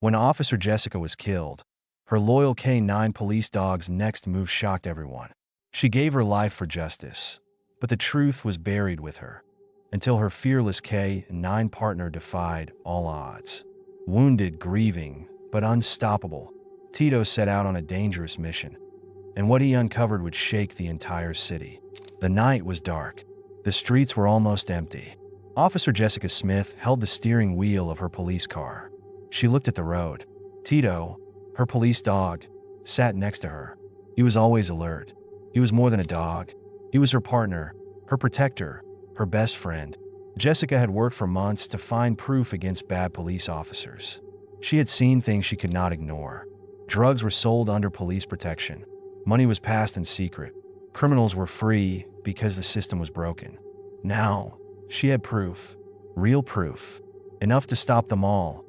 When Officer Jessica was killed, her loyal canine police dog's next move shocked everyone. She gave her life for justice, but the truth was buried with her, until her fearless canine partner defied all odds. Wounded, grieving, but unstoppable, Tito set out on a dangerous mission, and what he uncovered would shake the entire city. The night was dark. The streets were almost empty. Officer Jessica Smith held the steering wheel of her police car. She looked at the road. Tito, her police dog, sat next to her. He was always alert. He was more than a dog. He was her partner, her protector, her best friend. Jessica had worked for months to find proof against bad police officers. She had seen things she could not ignore. Drugs were sold under police protection. Money was passed in secret. Criminals were free because the system was broken. Now, she had proof. Real proof. Enough to stop them all.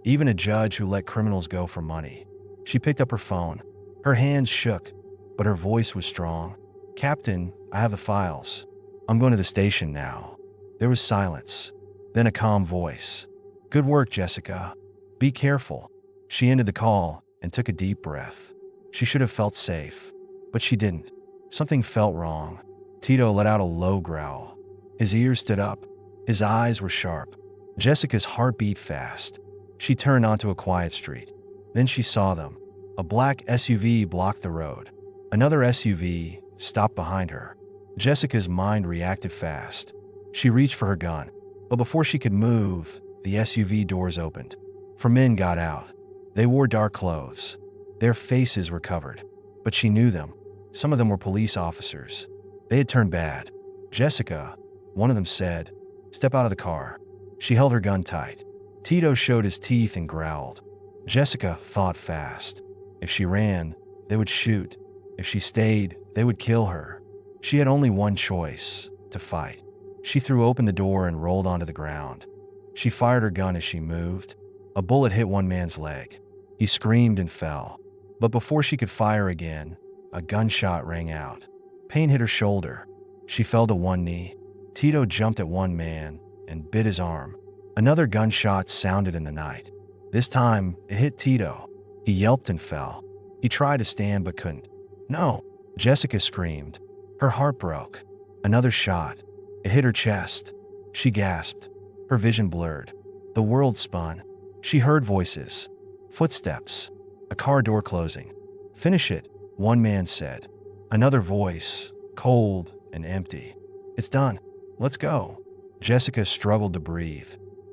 Even a judge who let criminals go for money. She picked up her phone. Her hands shook, but her voice was strong. "Captain, I have the files. I'm going to the station now." There was silence, then a calm voice. "Good work, Jessica. Be careful." She ended the call and took a deep breath. She should have felt safe, but she didn't. Something felt wrong. Tito let out a low growl. His ears stood up. His eyes were sharp. Jessica's heart beat fast. She turned onto a quiet street. Then she saw them. A black SUV blocked the road. Another SUV stopped behind her. Jessica's mind reacted fast. She reached for her gun, but before she could move, the SUV doors opened. 4 men got out. They wore dark clothes. Their faces were covered, but she knew them. Some of them were police officers. They had turned bad. "Jessica," one of them said, "step out of the car." She held her gun tight. Tito showed his teeth and growled. Jessica thought fast. If she ran, they would shoot. If she stayed, they would kill her. She had only one choice: to fight. She threw open the door and rolled onto the ground. She fired her gun as she moved. A bullet hit one man's leg. He screamed and fell. But before she could fire again, a gunshot rang out. Pain hit her shoulder. She fell to one knee. Tito jumped at one man and bit his arm. Another gunshot sounded in the night. This time, it hit Tito. He yelped and fell. He tried to stand but couldn't. "No!" Jessica screamed. Her heart broke. Another shot. It hit her chest. She gasped. Her vision blurred. The world spun. She heard voices. Footsteps. A car door closing. "Finish it," one man said. Another voice, cold and empty. "It's done. Let's go." Jessica struggled to breathe.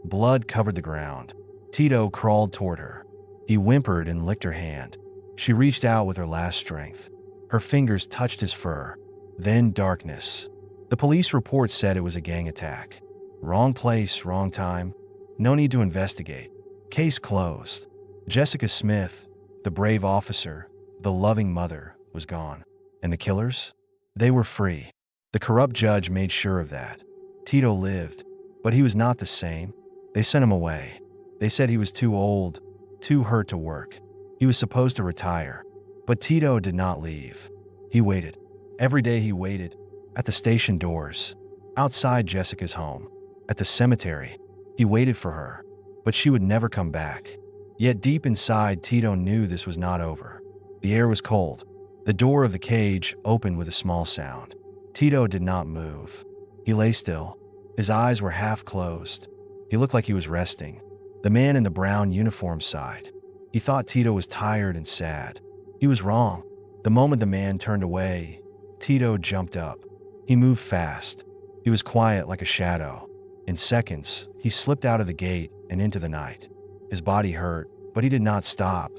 Blood covered the ground. Tito crawled toward her. He whimpered and licked her hand. She reached out with her last strength. Her fingers touched his fur. Then darkness. The police report said it was a gang attack. Wrong place, wrong time. No need to investigate. Case closed. Jessica Smith, the brave officer, the loving mother, was gone. And the killers? They were free. The corrupt judge made sure of that. Tito lived, but he was not the same. They sent him away. They said he was too old, too hurt to work. He was supposed to retire. But Tito did not leave. He waited. Every day he waited. At the station doors. Outside Jessica's home. At the cemetery. He waited for her. But she would never come back. Yet deep inside, Tito knew this was not over. The air was cold. The door of the cage opened with a small sound. Tito did not move. He lay still. His eyes were half closed. He looked like he was resting. The man in the brown uniform sighed. He thought Tito was tired and sad. He was wrong. The moment the man turned away, Tito jumped up. He moved fast. He was quiet like a shadow. In seconds, he slipped out of the gate and into the night. His body hurt, but he did not stop.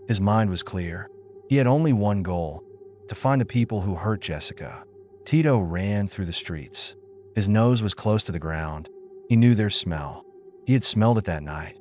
His mind was clear. He had only one goal: to find the people who hurt Jessica. Tito ran through the streets. His nose was close to the ground. He knew their smell. He had smelled it that night.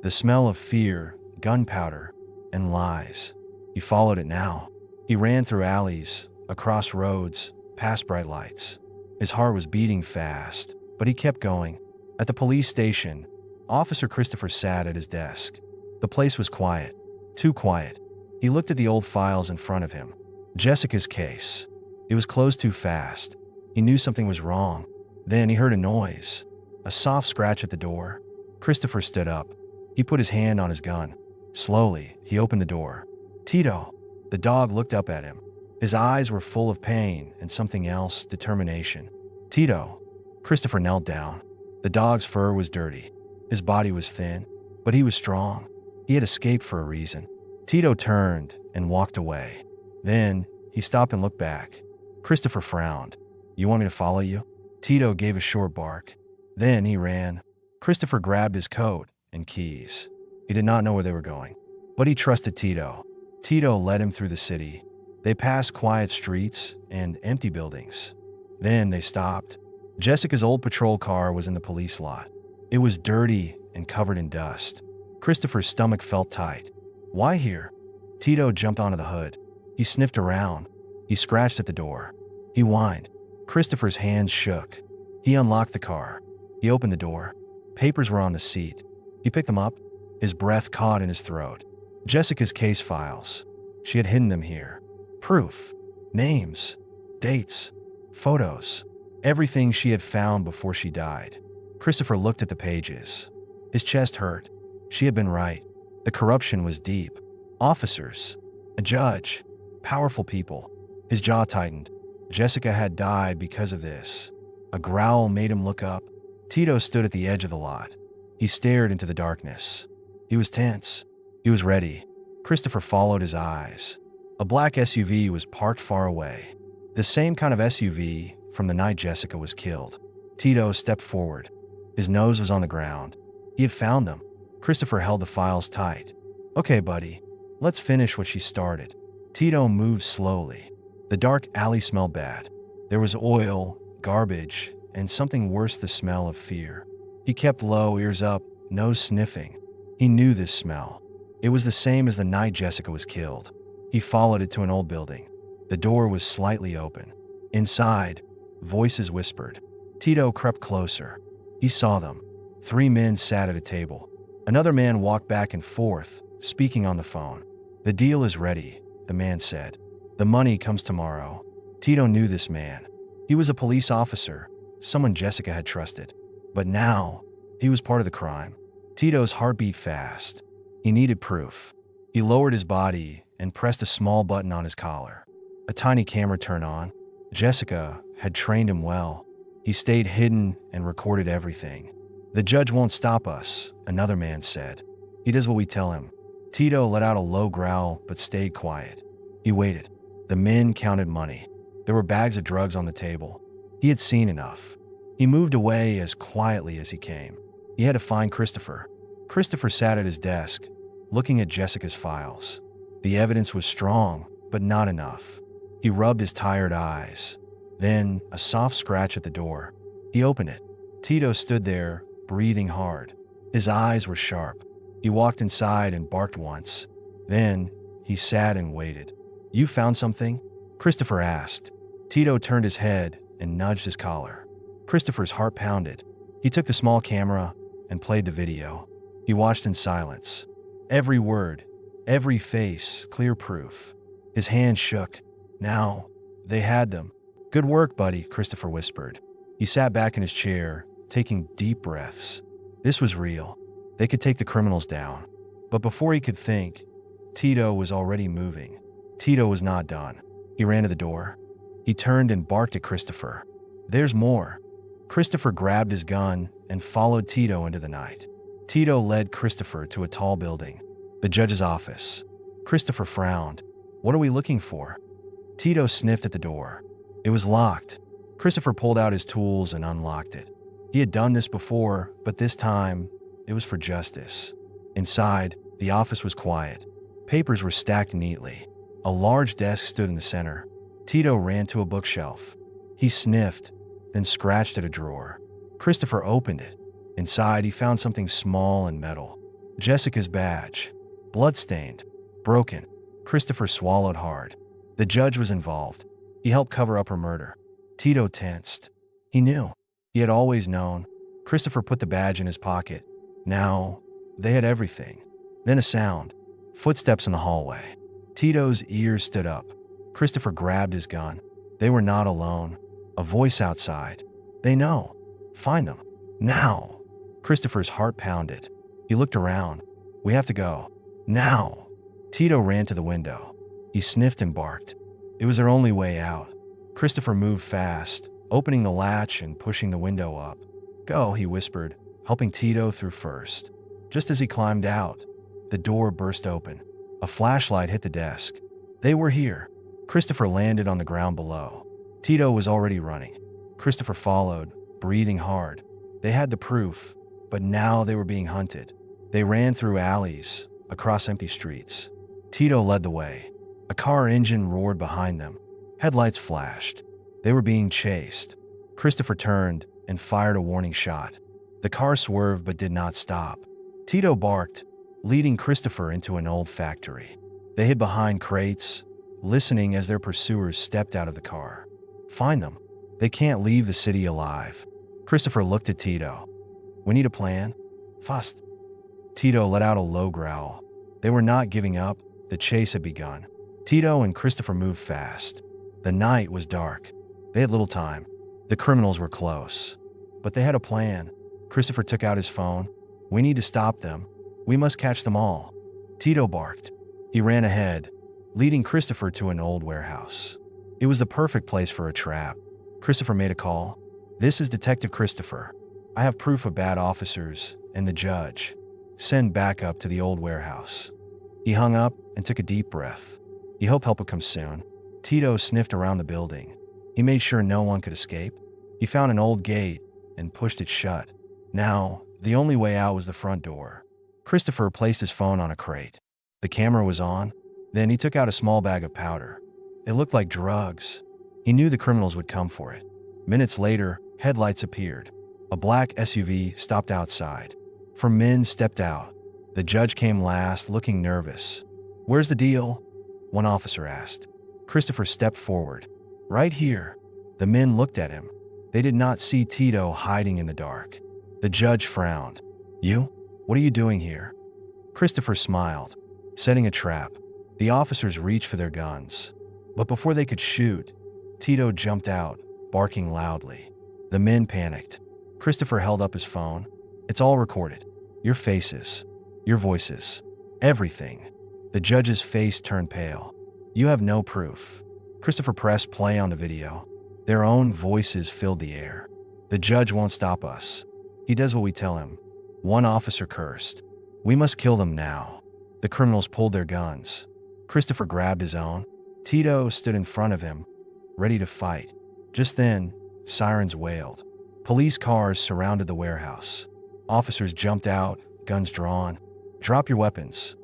The smell of fear, gunpowder, and lies. He followed it now. He ran through alleys, across roads, past bright lights. His heart was beating fast, but he kept going. At the police station, Officer Christopher sat at his desk. The place was quiet. Too quiet. He looked at the old files in front of him. Jessica's case. It was closed too fast. He knew something was wrong. Then he heard a noise. A soft scratch at the door. Christopher stood up. He put his hand on his gun. Slowly, he opened the door. Tito. The dog looked up at him. His eyes were full of pain and something else, determination. Tito. Christopher knelt down. The dog's fur was dirty. His body was thin, but he was strong. He had escaped for a reason. Tito turned and walked away. Then, he stopped and looked back. Christopher frowned. You want me to follow you? Tito gave a short bark. Then he ran. Christopher grabbed his coat and keys. He did not know where they were going, but he trusted Tito. Tito led him through the city. They passed quiet streets and empty buildings. Then they stopped. Jessica's old patrol car was in the police lot. It was dirty and covered in dust. Christopher's stomach felt tight. Why here? Tito jumped onto the hood. He sniffed around. He scratched at the door. He whined. Christopher's hands shook. He unlocked the car. He opened the door. Papers were on the seat. He picked them up. His breath caught in his throat. Jessica's case files. She had hidden them here. Proof. Names. Dates. Photos. Everything she had found before she died. Christopher looked at the pages. His chest hurt. She had been right. The corruption was deep. Officers. A judge. Powerful people. His jaw tightened. Jessica had died because of this. A growl made him look up. Tito stood at the edge of the lot. He stared into the darkness. He was tense. He was ready. Christopher followed his eyes. A black SUV was parked far away. The same kind of SUV from the night Jessica was killed. Tito stepped forward. His nose was on the ground. He had found them. Christopher held the files tight. Okay, buddy. Let's finish what she started. Tito moved slowly. The dark alley smelled bad. There was oil, garbage, and something worse, the smell of fear. He kept low, ears up, nose sniffing. He knew this smell. It was the same as the night Jessica was killed. He followed it to an old building. The door was slightly open. Inside, voices whispered. Tito crept closer. He saw them. 3 men sat at a table. Another man walked back and forth, speaking on the phone. The deal is ready, the man said. The money comes tomorrow. Tito knew this man. He was a police officer, someone Jessica had trusted. But now, he was part of the crime. Tito's heart beat fast. He needed proof. He lowered his body and pressed a small button on his collar. A tiny camera turned on. Jessica had trained him well. He stayed hidden and recorded everything. The judge won't stop us, another man said. He does what we tell him. Tito let out a low growl but stayed quiet. He waited. The men counted money. There were bags of drugs on the table. He had seen enough. He moved away as quietly as he came. He had to find Christopher. Christopher sat at his desk, looking at Jessica's files. The evidence was strong, but not enough. He rubbed his tired eyes. Then, a soft scratch at the door. He opened it. Tito stood there, breathing hard. His eyes were sharp. He walked inside and barked once. Then, he sat and waited. You found something? Christopher asked. Tito turned his head and nudged his collar. Christopher's heart pounded. He took the small camera and played the video. He watched in silence. Every word, every face, clear proof. His hand shook. Now, they had them. Good work, buddy, Christopher whispered. He sat back in his chair, taking deep breaths. This was real. They could take the criminals down. But before he could think, Tito was already moving. Tito was not done. He ran to the door. He turned and barked at Christopher. There's more. Christopher grabbed his gun and followed Tito into the night. Tito led Christopher to a tall building, the judge's office. Christopher frowned. What are we looking for? Tito sniffed at the door. It was locked. Christopher pulled out his tools and unlocked it. He had done this before, but this time, it was for justice. Inside, the office was quiet. Papers were stacked neatly. A large desk stood in the center. Tito ran to a bookshelf. He sniffed, then scratched at a drawer. Christopher opened it. Inside, he found something small and metal. Jessica's badge. Bloodstained. Broken. Christopher swallowed hard. The judge was involved. He helped cover up her murder. Tito tensed. He knew. He had always known. Christopher put the badge in his pocket. Now, they had everything. Then a sound. Footsteps in the hallway. Tito's ears stood up. Christopher grabbed his gun. They were not alone. A voice outside. They know. Find them. Now. Christopher's heart pounded. He looked around. We have to go. Now! Tito ran to the window. He sniffed and barked. It was their only way out. Christopher moved fast, opening the latch and pushing the window up. "Go," he whispered, helping Tito through first. Just as he climbed out, the door burst open. A flashlight hit the desk. They were here. Christopher landed on the ground below. Tito was already running. Christopher followed, breathing hard. They had the proof, but now they were being hunted. They ran through alleys, across empty streets. Tito led the way. A car engine roared behind them. Headlights flashed. They were being chased. Christopher turned and fired a warning shot. The car swerved but did not stop. Tito barked, leading Christopher into an old factory. They hid behind crates, listening as their pursuers stepped out of the car. "Find them. They can't leave the city alive." Christopher looked at Tito. "We need a plan. Fast." Tito let out a low growl. They were not giving up. The chase had begun. Tito and Christopher moved fast. The night was dark. They had little time. The criminals were close. But they had a plan. Christopher took out his phone. "We need to stop them. We must catch them all." Tito barked. He ran ahead, leading Christopher to an old warehouse. It was the perfect place for a trap. Christopher made a call. "This is Detective Christopher. I have proof of bad officers and the judge. Send backup to the old warehouse." He hung up and took a deep breath. He hoped help would come soon. Tito sniffed around the building. He made sure no one could escape. He found an old gate and pushed it shut. Now, the only way out was the front door. Christopher placed his phone on a crate. The camera was on. Then he took out a small bag of powder. It looked like drugs. He knew the criminals would come for it. Minutes later, headlights appeared. A black SUV stopped outside. 4 men stepped out. The judge came last, looking nervous. "Where's the deal?" one officer asked. Christopher stepped forward. "Right here." The men looked at him. They did not see Tito hiding in the dark. The judge frowned. "You? What are you doing here?" Christopher smiled. "Setting a trap." The officers reached for their guns. But before they could shoot, Tito jumped out, barking loudly. The men panicked. Christopher held up his phone. "It's all recorded. Your faces, your voices, everything." The judge's face turned pale. "You have no proof." Christopher pressed play on the video. Their own voices filled the air. "The judge won't stop us. He does what we tell him." One officer cursed. "We must kill them now." The criminals pulled their guns. Christopher grabbed his own. Tito stood in front of him, ready to fight. Just then, sirens wailed. Police cars surrounded the warehouse. Officers jumped out, guns drawn. "Drop your weapons,"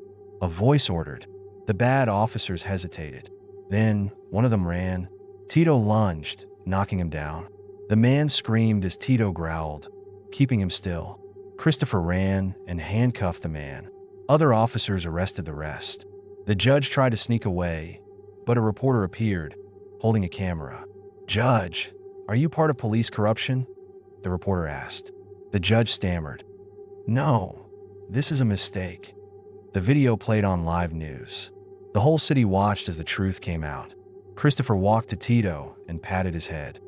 a voice ordered. The bad officers hesitated. Then, one of them ran. Tito lunged, knocking him down. The man screamed as Tito growled, keeping him still. Christopher ran and handcuffed the man. Other officers arrested the rest. The judge tried to sneak away, but a reporter appeared, holding a camera. "Judge, are you part of police corruption?" the reporter asked. The judge stammered. "No, this is a mistake." The video played on live news. The whole city watched as the truth came out. Christopher walked to Tito and patted his head.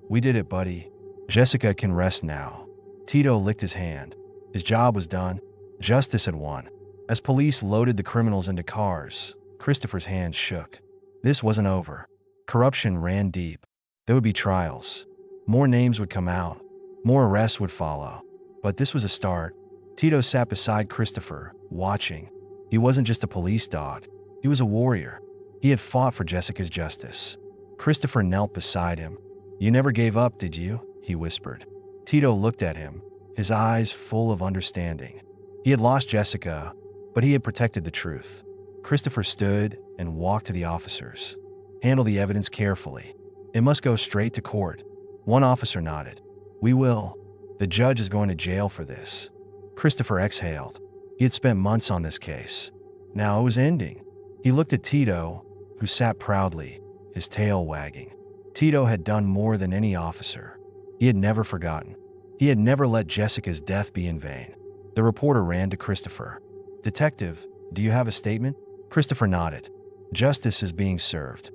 "We did it, buddy. Jessica can rest now." Tito licked his hand. His job was done. Justice had won. As police loaded the criminals into cars, Christopher's hands shook. This wasn't over. Corruption ran deep. There would be trials. More names would come out. More arrests would follow. But this was a start. Tito sat beside Christopher, watching. He wasn't just a police dog. He was a warrior. He had fought for Jessica's justice. Christopher knelt beside him. "You never gave up, did you?" he whispered. Tito looked at him, his eyes full of understanding. He had lost Jessica, but he had protected the truth. Christopher stood and walked to the officers. "Handle the evidence carefully. It must go straight to court." One officer nodded. "We will. The judge is going to jail for this." Christopher exhaled. He had spent months on this case. Now it was ending. He looked at Tito, who sat proudly, his tail wagging. Tito had done more than any officer. He had never forgotten. He had never let Jessica's death be in vain. The reporter ran to Christopher. "Detective, do you have a statement?" Christopher nodded. "Justice is being served,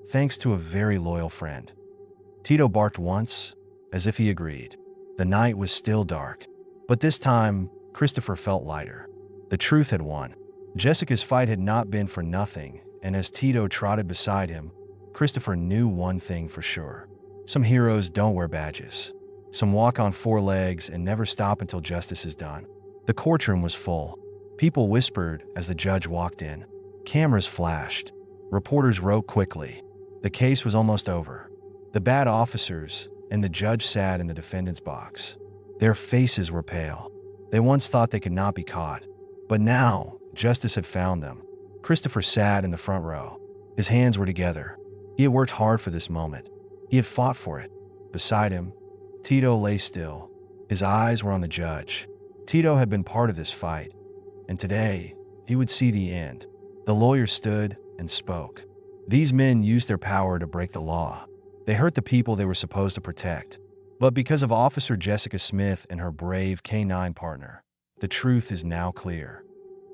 thanks to a very loyal friend." Tito barked once, as if he agreed. The night was still dark, but this time, Christopher felt lighter. The truth had won. Jessica's fight had not been for nothing, and as Tito trotted beside him, Christopher knew one thing for sure. Some heroes don't wear badges. Some walk on four legs and never stop until justice is done. The courtroom was full. People whispered as the judge walked in. Cameras flashed. Reporters wrote quickly. The case was almost over. The bad officers and the judge sat in the defendant's box. Their faces were pale. They once thought they could not be caught, but now justice had found them. Christopher sat in the front row. His hands were together. He had worked hard for this moment. He had fought for it. Beside him, Tito lay still. His eyes were on the judge. Tito had been part of this fight, and today he would see the end. The lawyer stood and spoke. These men used their power to break the law. They hurt the people they were supposed to protect. But because of Officer Jessica Smith and her brave canine partner, the truth is now clear.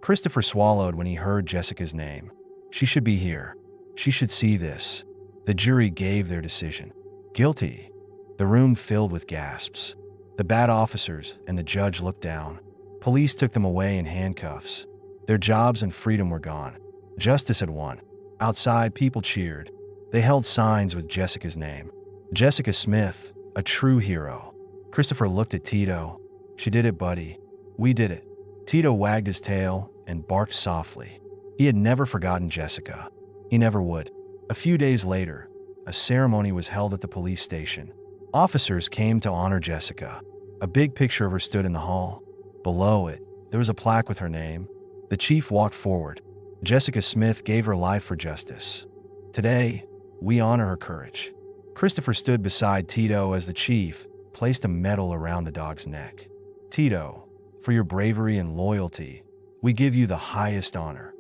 Christopher swallowed when he heard Jessica's name. She should be here. She should see this. The jury gave their decision. Guilty. The room filled with gasps. The bad officers and the judge looked down. Police took them away in handcuffs. Their jobs and freedom were gone. Justice had won. Outside, people cheered. They held signs with Jessica's name. Jessica Smith, a true hero. Christopher looked at Tito. She did it, buddy. We did it. Tito wagged his tail and barked softly. He had never forgotten Jessica. He never would. A few days later, a ceremony was held at the police station. Officers came to honor Jessica. A big picture of her stood in the hall. Below it, there was a plaque with her name. The chief walked forward. Jessica Smith gave her life for justice. Today, we honor her courage. Christopher stood beside Tito as the chief placed a medal around the dog's neck. Tito, for your bravery and loyalty, we give you the highest honor.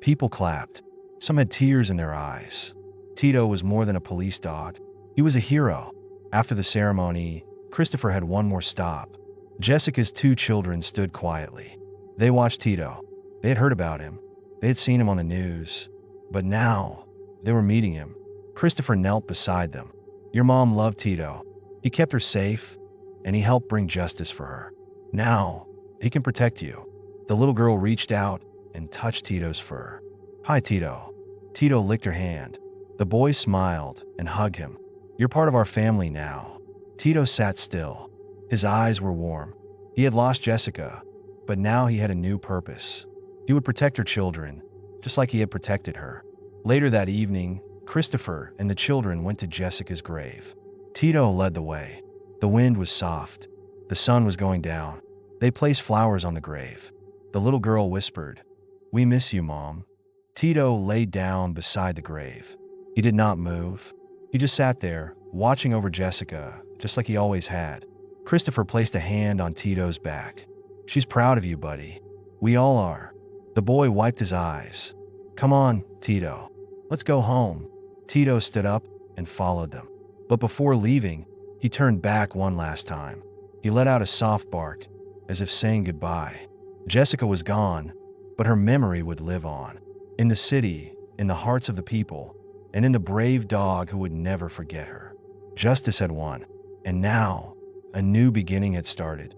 People clapped. Some had tears in their eyes. Tito was more than a police dog. He was a hero. After the ceremony, Christopher had one more stop. Jessica's two children stood quietly. They watched Tito. They had heard about him. They had seen him on the news. But now, they were meeting him. Christopher knelt beside them. Your mom loved Tito. He kept her safe, and he helped bring justice for her. Now, he can protect you. The little girl reached out and touched Tito's fur. Hi, Tito. Tito licked her hand. The boy smiled and hugged him. You're part of our family now. Tito sat still. His eyes were warm. He had lost Jessica, but now he had a new purpose. He would protect her children, just like he had protected her. Later that evening, Christopher and the children went to Jessica's grave. Tito led the way. The wind was soft. The sun was going down. They placed flowers on the grave. The little girl whispered, "We miss you, Mom." Tito lay down beside the grave. He did not move. He just sat there, watching over Jessica, just like he always had. Christopher placed a hand on Tito's back. She's proud of you, buddy. We all are. The boy wiped his eyes. Come on, Tito. Let's go home. Tito stood up and followed them. But before leaving, he turned back one last time. He let out a soft bark, as if saying goodbye. Jessica was gone, but her memory would live on. In the city, in the hearts of the people, and in the brave dog who would never forget her. Justice had won, and now, a new beginning had started.